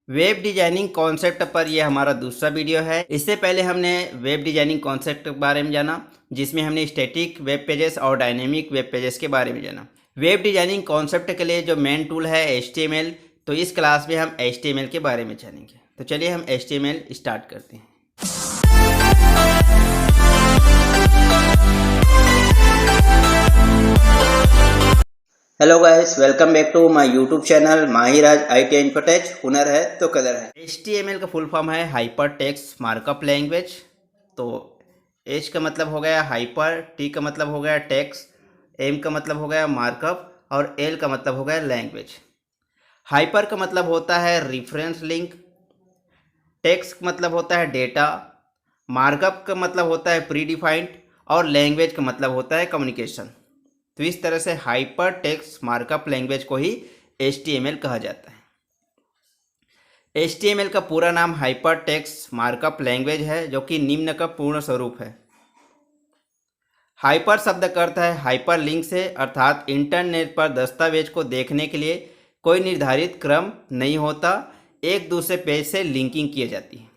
Web designing concept पर यह हमारा दूसरा वीडियो है। इससे पहले हमने वेब डिजाइनिंग कॉन्सेप्ट के बारे में जाना, जिसमें हमने स्टैटिक वेब पेजेस और डायनेमिक वेब पेजेस के बारे में जाना। वेब डिजाइनिंग कॉन्सेप्ट के लिए जो मेन टूल है HTML, तो इस क्लास में हम HTML के बारे में जानेंगे। तो चलिए हम HTML स्टार्ट करते हैं। Hello guys, welcome back to my YouTube channel Mahiraj IT infotech. हुनर है तो कदर है। HTML का फुल फॉर्म है हाइपर टेक्स्ट मार्कअप लैंग्वेज। तो H का मतलब हो गया हाइपर, T का मतलब हो गया टेक्स्ट, M का मतलब हो गया मार्कअप और L का मतलब हो गया लैंग्वेज। हाइपर का मतलब होता है रिफरेंस लिंक, टेक्स्ट का मतलब होता है डेटा, मार्कअप का मतलब होता है प्री डिफाइंड और लैंग्वेज का मतलब होता है कम्युनिकेशन। तो इस तरह से हाइपर टेक्स्ट मार्कअप लैंग्वेज को ही HTML कहा जाता है। HTML का पूरा नाम हाइपर टेक्स्ट मार्कअप लैंग्वेज है, जो कि निम्न का पूर्ण स्वरूप है। हाइपर शब्द का अर्थ है हाइपर लिंक से, अर्थात इंटरनेट पर दस्तावेज को देखने के लिए कोई निर्धारित क्रम नहीं होता, एक दूसरे पेज से लिंकिंग की जाती है।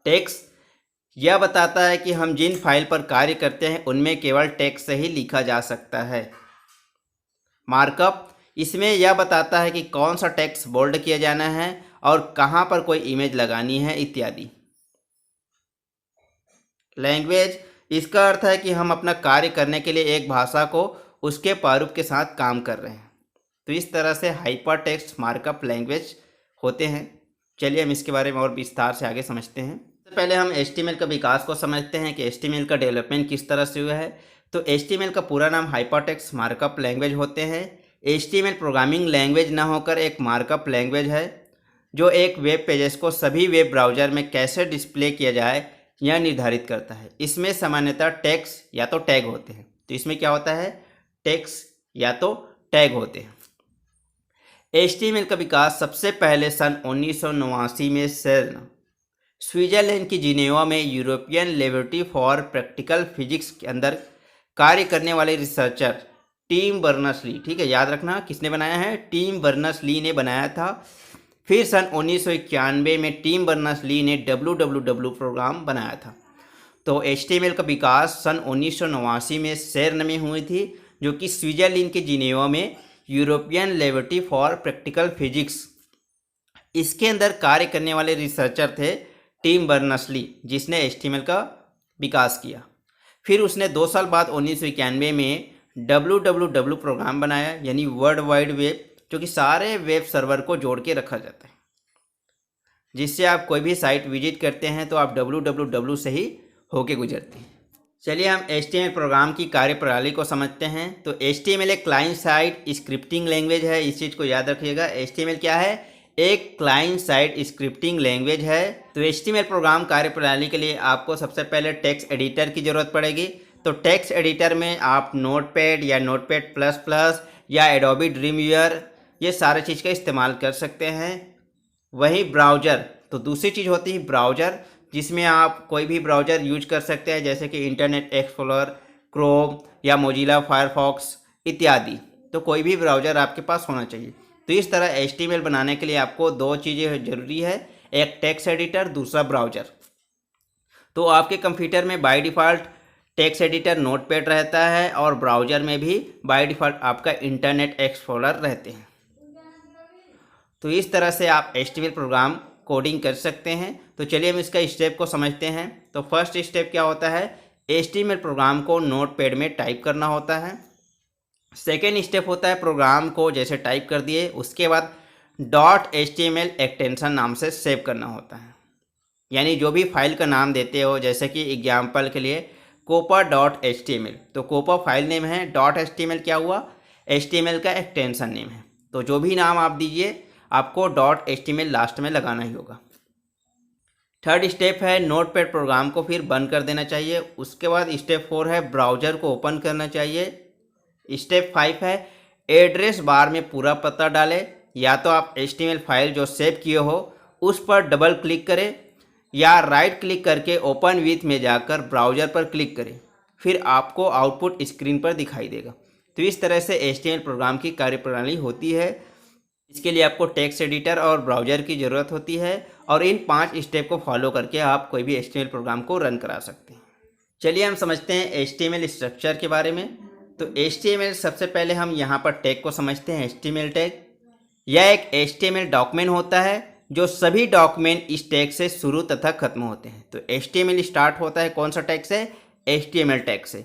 टेक्स्ट यह बताता है कि हम जिन फाइल पर कार्य करते हैं उनमें केवल टेक्स्ट से ही लिखा जा सकता है। मार्कअप इसमें यह बताता है कि कौन सा टेक्स्ट बोल्ड किया जाना है और कहाँ पर कोई इमेज लगानी है इत्यादि। लैंग्वेज इसका अर्थ है कि हम अपना कार्य करने के लिए एक भाषा को उसके प्रारूप के साथ काम कर रहे हैं। तो इस तरह से हाइपर टेक्स्ट मार्कअप लैंग्वेज होते हैं। चलिए हम इसके बारे में और विस्तार से आगे समझते हैं। सबसे पहले हम HTML का विकास को समझते हैं कि HTML का डेवलपमेंट किस तरह से हुआ है। तो HTML का पूरा नाम हाइपर टेक्स्ट मार्कअप लैंग्वेज होते हैं। HTML प्रोग्रामिंग लैंग्वेज ना होकर एक मार्कअप लैंग्वेज है, जो एक वेब पेजेस को सभी वेब ब्राउज़र में कैसे डिस्प्ले किया जाए यह निर्धारित करता है। इसमें सामान्यतः टेक्स्ट या तो टैग होते हैं। तो इसमें क्या होता है, टेक्स्ट या तो टैग होते हैं। HTML का विकास सबसे पहले सन 1989 में सर्न, स्विट्जरलैंड की जिनेवा में European laboratory for practical physics के अंदर कार्य करने वाले रिसर्चर टिम बर्नर्स-ली, ठीक है, याद रखना किसने बनाया है, टिम बर्नर्स-ली ने बनाया था। फिर सन 1991 में टिम बर्नर्स-ली ने WWW प्रोग्राम बनाया था। तो HTML का विकास सन 1989 में सेर्न में हुई थी, जो कि स्विट्जरलैंड के जिनेवा में European laboratory for practical physics, इसके अंदर कार्य करने वाले रिसर्चर थे टिम बर्नर्स-ली, जिसने HTML का विकास किया। फिर उसने 2 साल बाद 1991 में WWW प्रोग्राम बनाया, यानी वर्ल्ड वाइड वेब, जो कि सारे वेब सर्वर को जोड़ के रखा जाता है, जिससे आप कोई भी साइट विजिट करते हैं तो आप WWW से ही होके गुजरते हैं। चलिए हम HTML प्रोग्राम की कार्यप्रणाली को समझते हैं। तो HTML एक क्लाइंट साइड स्क्रिप्टिंग लैंग्वेज है, इस चीज़ को याद रखिएगा। HTML क्या है, एक क्लाइंट साइड स्क्रिप्टिंग लैंग्वेज है। तो HTML प्रोग्राम कार्यप्रणाली के लिए आपको सबसे पहले टेक्स्ट एडिटर की ज़रूरत पड़ेगी। तो टेक्स्ट एडिटर में आप नोटपैड या नोटपैड प्लस प्लस या एडोबी ड्रीमवीवर, ये सारे चीज़ का इस्तेमाल कर सकते हैं। वही ब्राउज़र, तो दूसरी चीज़ होती है ब्राउज़र, जिसमें आप कोई भी ब्राउज़र यूज कर सकते हैं, जैसे कि इंटरनेट एक्सप्लोरर, क्रोम या मोजिला फायरफॉक्स इत्यादि। तो कोई भी ब्राउज़र आपके पास होना चाहिए। तो इस तरह HTML बनाने के लिए आपको 2 चीज़ें ज़रूरी है, एक टेक्स्ट एडिटर, दूसरा ब्राउज़र। तो आपके कंप्यूटर में by default text editor notepad रहता है और ब्राउज़र में भी बाय डिफ़ॉल्ट आपका इंटरनेट एक्सप्लोरर रहते हैं। तो इस तरह से आप HTML प्रोग्राम कोडिंग कर सकते हैं। तो चलिए हम इसका स्टेप को समझते हैं। तो फर्स्ट स्टेप क्या होता है, HTML प्रोग्राम को नोटपैड में टाइप करना होता है। सेकेंड स्टेप होता है प्रोग्राम को जैसे टाइप कर दिए उसके बाद .html एक्सटेंशन नाम से सेव करना होता है, यानी जो भी फाइल का नाम देते हो, जैसे कि एग्जाम्पल के लिए copa.html, तो कोपा फाइल नेम है, .html क्या हुआ, HTML का एक्सटेंशन नेम है। तो जो भी नाम आप दीजिए आपको .html लास्ट में लगाना ही होगा। थर्ड स्टेप है नोटपैड प्रोग्राम को फिर बंद कर देना चाहिए। उसके बाद स्टेप 4 है ब्राउज़र को ओपन करना चाहिए। स्टेप 5 है एड्रेस बार में पूरा पता डालें, या तो आप HTML फाइल जो सेव किए हो उस पर डबल क्लिक करें या राइट क्लिक करके ओपन विथ में जाकर ब्राउज़र पर क्लिक करें, फिर आपको आउटपुट स्क्रीन पर दिखाई देगा। तो इस तरह से HTML प्रोग्राम की कार्यप्रणाली होती है। इसके लिए आपको टेक्स्ट एडिटर और ब्राउज़र की ज़रूरत होती है और इन 5 स्टेप को फॉलो करके आप कोई भी HTML प्रोग्राम को रन करा सकते हैं। चलिए हम समझते हैं HTML स्ट्रक्चर के बारे में। तो HTML सबसे पहले हम यहाँ पर टैग को समझते हैं। HTML टैग यह एक HTML डॉक्यूमेंट होता है जो सभी डॉक्यूमेंट इस टैग से शुरू तथा खत्म होते हैं। तो HTML स्टार्ट होता है कौन सा टैग से? HTML टैग से,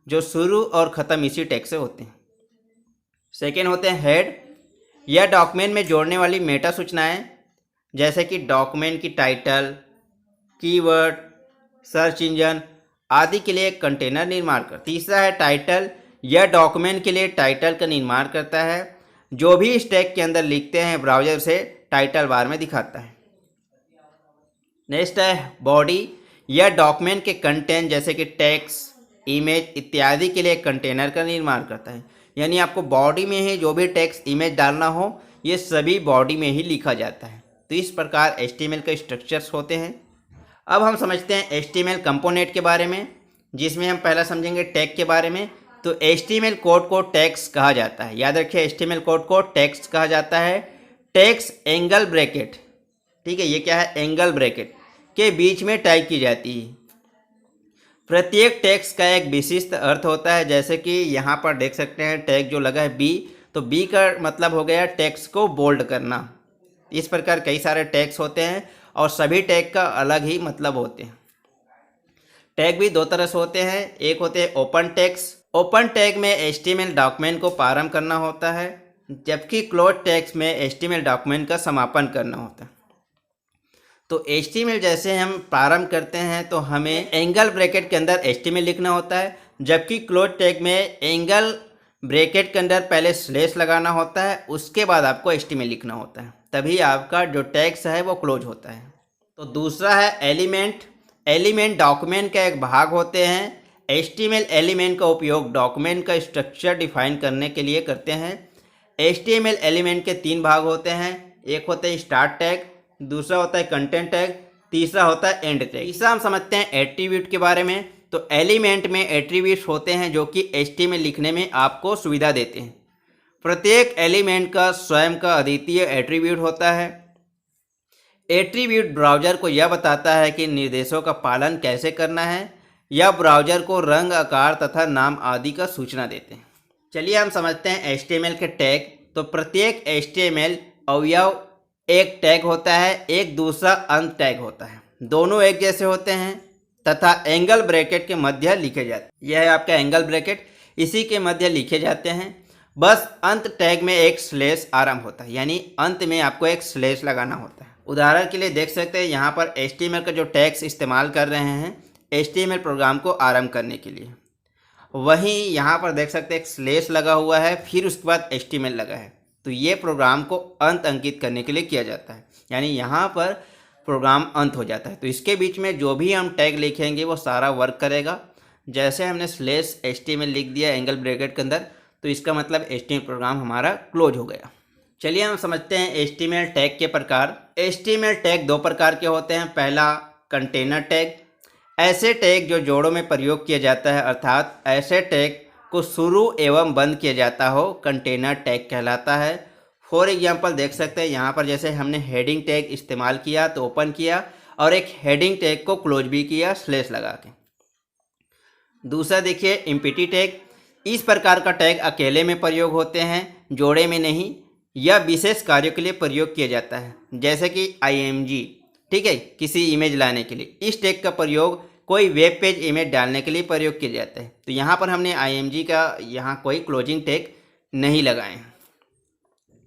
जो शुरू और ख़त्म इसी टैग से होते हैं। सेकेंड होते हैं हेड। यह डॉक्यूमेंट में जोड़ने वाली मेटा सूचनाएं जैसे कि डॉक्यूमेंट की टाइटल, कीवर्ड, सर्च इंजन आदि के लिए एक कंटेनर निर्माण करता है। तीसरा है टाइटल। यह डॉक्यूमेंट के लिए टाइटल का निर्माण करता है। जो भी इस टैग के अंदर लिखते हैं ब्राउज़र से टाइटल बार में दिखाता है। नेक्स्ट है बॉडी। यह डॉक्यूमेंट के कंटेंट जैसे कि टेक्स्ट, इमेज इत्यादि के लिए कंटेनर का निर्माण करता है। यानी आपको बॉडी में ही जो भी टेक्स्ट, इमेज डालना हो ये सभी बॉडी में ही लिखा जाता है। तो इस प्रकार HTML के स्ट्रक्चर्स होते हैं। अब हम समझते हैं HTML कंपोनेंट के बारे में, जिसमें हम पहला समझेंगे टैग के बारे में। तो HTML कोड को टैग्स कहा जाता है। याद रखिए HTML कोड को टैग्स कहा जाता है। टैग्स एंगल ब्रैकेट, ठीक है, ये क्या है? एंगल ब्रैकेट के बीच में टाइप की जाती है। प्रत्येक टैग्स का एक विशिष्ट अर्थ होता है। जैसे कि यहाँ पर देख सकते हैं टैग जो लगा है बी, तो बी का मतलब हो गया टैग्स को बोल्ड करना। इस प्रकार कई सारे टैग्स होते हैं और सभी टैग का अलग ही मतलब होते हैं। टैग भी दो तरह से होते हैं। एक होते हैं ओपन टैग्स। ओपन टैग में HTML डॉक्यूमेंट को प्रारंभ करना होता है, जबकि क्लोज टैग्स में HTML डॉक्यूमेंट का समापन करना होता है। तो HTML जैसे हम प्रारंभ करते हैं तो हमें एंगल ब्रैकेट के अंदर HTML लिखना होता है, जबकि क्लोज टैग में एंगल ब्रैकेट के अंदर पहले स्लैश लगाना होता है, उसके बाद आपको HTML लिखना होता है, तभी आपका जो टैग्स है वो क्लोज होता है। तो दूसरा है एलिमेंट। एलिमेंट डॉक्यूमेंट का एक भाग होते हैं। HTML एलिमेंट का उपयोग डॉक्यूमेंट का स्ट्रक्चर डिफाइन करने के लिए करते हैं। HTML एलिमेंट के 3 भाग होते हैं। एक होता है स्टार्ट टैग, दूसरा होता है कंटेंट टैग, तीसरा होता है एंड टैग। तीसरा हम समझते हैं एट्रीब्यूट के बारे में। तो एलिमेंट में एट्रीब्यूट्स होते हैं जो कि HTML लिखने में आपको सुविधा देते हैं। प्रत्येक एलिमेंट का स्वयं का अद्वितीय एट्रीब्यूट होता है। एट्रीब्यूट ब्राउज़र को यह बताता है कि निर्देशों का पालन कैसे करना है। यह ब्राउज़र को रंग, आकार तथा नाम आदि का सूचना देते हैं। चलिए हम समझते हैं HTML के टैग। तो प्रत्येक HTML अवयव एक टैग होता है, एक दूसरा अंत टैग होता है। दोनों एक जैसे होते हैं तथा एंगल ब्रैकेट के मध्य लिखे जाते हैं। यह है आपका एंगल ब्रैकेट, इसी के मध्य लिखे जाते हैं। बस अंत टैग में एक स्लैश आरंभ होता है, यानी अंत में आपको एक स्लैश लगाना होता है। उदाहरण के लिए देख सकते हैं यहाँ पर HTML का जो टैग्स इस्तेमाल कर रहे हैं HTML प्रोग्राम को आरंभ करने के लिए, वहीं यहाँ पर देख सकते हैं एक स्लैश लगा हुआ है, फिर उसके बाद HTML लगा है। तो ये प्रोग्राम को अंत अंकित करने के लिए किया जाता है, यानी यहाँ पर प्रोग्राम अंत हो जाता है। तो इसके बीच में जो भी हम टैग लिखेंगे वो सारा वर्क करेगा। जैसे हमने स्लैश HTML लिख दिया एंगल ब्रैकेट के अंदर, तो इसका मतलब HTML प्रोग्राम हमारा क्लोज हो गया। चलिए हम समझते हैं HTML टैग के प्रकार। HTML टैग 2 प्रकार के होते हैं। पहला कंटेनर टैग। ऐसे टैग जो जोड़ों में प्रयोग किया जाता है, अर्थात ऐसे टैग को शुरू एवं बंद किया जाता हो, कंटेनर टैग कहलाता है। फॉर एग्जांपल देख सकते हैं यहाँ पर जैसे हमने हेडिंग टैग इस्तेमाल किया तो ओपन किया, और एक हेडिंग टैग को क्लोज भी किया स्लैश लगा के। दूसरा देखिए एम्प्टी टैग। इस प्रकार का टैग अकेले में प्रयोग होते हैं, जोड़े में नहीं। यह विशेष कार्यों के लिए प्रयोग किया जाता है, जैसे कि IMG, ठीक है, किसी इमेज लाने के लिए। इस टैग का प्रयोग कोई वेब पेज इमेज डालने के लिए प्रयोग किया जाता है। तो यहाँ पर हमने IMG का यहाँ कोई क्लोजिंग टैग नहीं लगाए हैं,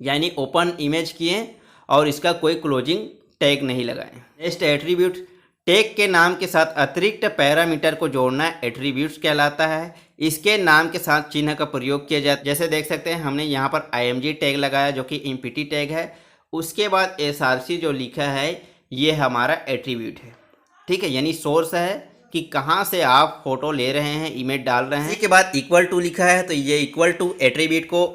यानी ओपन इमेज किए और इसका कोई क्लोजिंग टैग नहीं लगाए। Next attribute. टैग के नाम के साथ अतिरिक्त पैरामीटर को जोड़ना एट्रीब्यूट्स कहलाता है। इसके नाम के साथ चिन्ह का प्रयोग किया जाता है। जैसे देख सकते हैं हमने यहाँ पर IMG टैग लगाया जो कि एम्प्टी टैग है, उसके बाद SRC जो लिखा है ये हमारा एट्रीब्यूट है, ठीक है, यानी सोर्स है कि कहाँ से आप फोटो ले रहे हैं, इमेज डाल रहे हैं। इसके बाद इक्वल टू लिखा है तो ये इक्वल टू एट्रीब्यूट को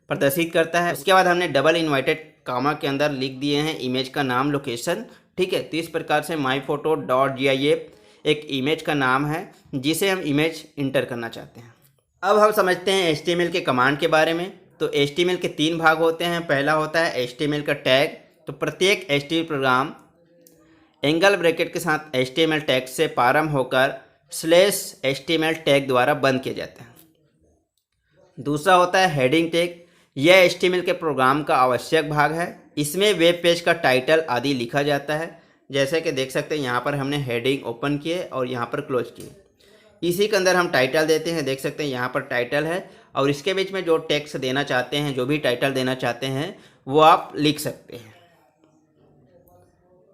प्रदर्शित करता है। उसके बाद हमने डबल इन्वर्टेड कामा के अंदर लिख दिए हैं इमेज का नाम, लोकेशन, ठीक है। तो इस प्रकार से myphoto.gif एक इमेज का नाम है जिसे हम इमेज इंटर करना चाहते हैं। अब हम समझते हैं HTML के कमांड के बारे में। तो HTML के 3 भाग होते हैं। पहला होता है HTML का टैग। तो प्रत्येक HTML प्रोग्राम एंगल ब्रैकेट के साथ HTML टैग से प्रारंभ होकर /HTML टैग द्वारा बंद किया जाता है। दूसरा होता है हेडिंग टैग। यह HTML के प्रोग्राम का आवश्यक भाग है। इसमें वेब पेज का टाइटल आदि लिखा जाता है। जैसे कि देख सकते हैं यहाँ पर हमने हेडिंग ओपन किए और यहाँ पर क्लोज किए। इसी के अंदर हम टाइटल देते हैं। देख सकते हैं यहाँ पर टाइटल है और इसके बीच में जो टेक्स्ट देना चाहते हैं, जो भी टाइटल देना चाहते हैं वो आप लिख सकते हैं।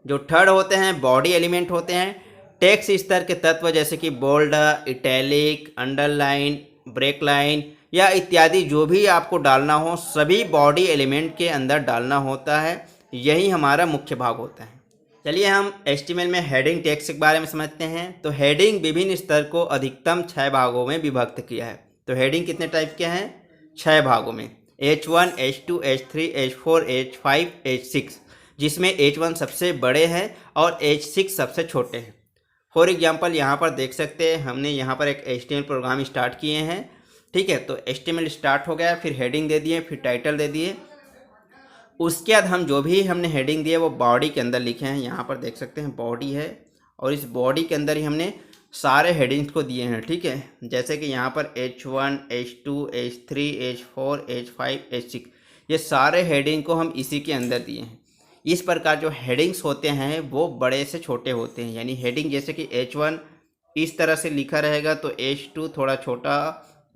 जो थर्ड होते हैं बॉडी एलिमेंट होते हैं। टेक्स्ट स्तर के तत्व जैसे कि bold, italic, underline, break line या इत्यादि जो भी आपको डालना हो सभी बॉडी एलिमेंट के अंदर डालना होता है। यही हमारा मुख्य भाग होता है। चलिए हम HTML में हेडिंग टेक्स्ट के बारे में समझते हैं। तो हेडिंग विभिन्न स्तर को अधिकतम 6 भागों में विभक्त किया है। तो हेडिंग कितने टाइप के हैं? 6 भागों में, H1, H2, H3, H4, H5, H6, जिसमें H1 सबसे बड़े हैं और H6 सबसे छोटे हैं। फॉर एग्जांपल यहाँ पर देख सकते हैं हमने यहाँ पर एक HTML प्रोग्राम स्टार्ट किए हैं। ठीक है, तो HTML स्टार्ट हो गया, फिर हेडिंग दे दिए, फिर टाइटल दे दिए। उसके बाद हम जो भी हमने हेडिंग दिए वो बॉडी के अंदर लिखे हैं। यहाँ पर देख सकते हैं बॉडी है और इस बॉडी के अंदर ही हमने सारे हेडिंग्स को दिए हैं। ठीक है, जैसे कि यहाँ पर H1, H2, H3, H4, H5, H6, ये सारे हेडिंग को हम इसी के अंदर दिए हैं। इस प्रकार जो हेडिंग्स होते हैं वो बड़े से छोटे होते हैं। यानी हेडिंग जैसे कि H1 इस तरह से लिखा रहेगा तो H2 थोड़ा छोटा,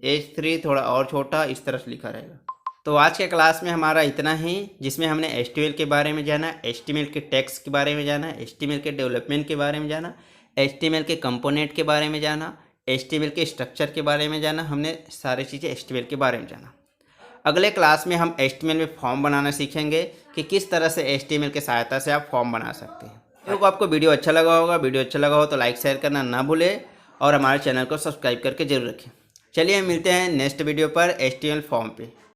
H3 थोड़ा और छोटा, इस तरह से लिखा रहेगा। तो आज के क्लास में हमारा इतना ही, जिसमें हमने HTML के बारे में जाना, HTML के टेक्स्ट के बारे में जाना, HTML के डेवलपमेंट के बारे में जाना, HTML के कंपोनेंट के बारे में जाना, HTML के स्ट्रक्चर के बारे में जाना। हमने सारी चीज़ें HTML के बारे में जाना। अगले क्लास में हम HTML में फॉर्म बनाना सीखेंगे कि किस तरह से HTML की सहायता से आप फॉर्म बना सकते हैं। तो आपको वीडियो अच्छा लगा होगा। वीडियो अच्छा लगा हो तो लाइक शेयर करना ना भूलें और हमारे चैनल को सब्सक्राइब करके जरूर रखें। चलिए मिलते हैं नेक्स्ट वीडियो पर HTML फॉर्म पे।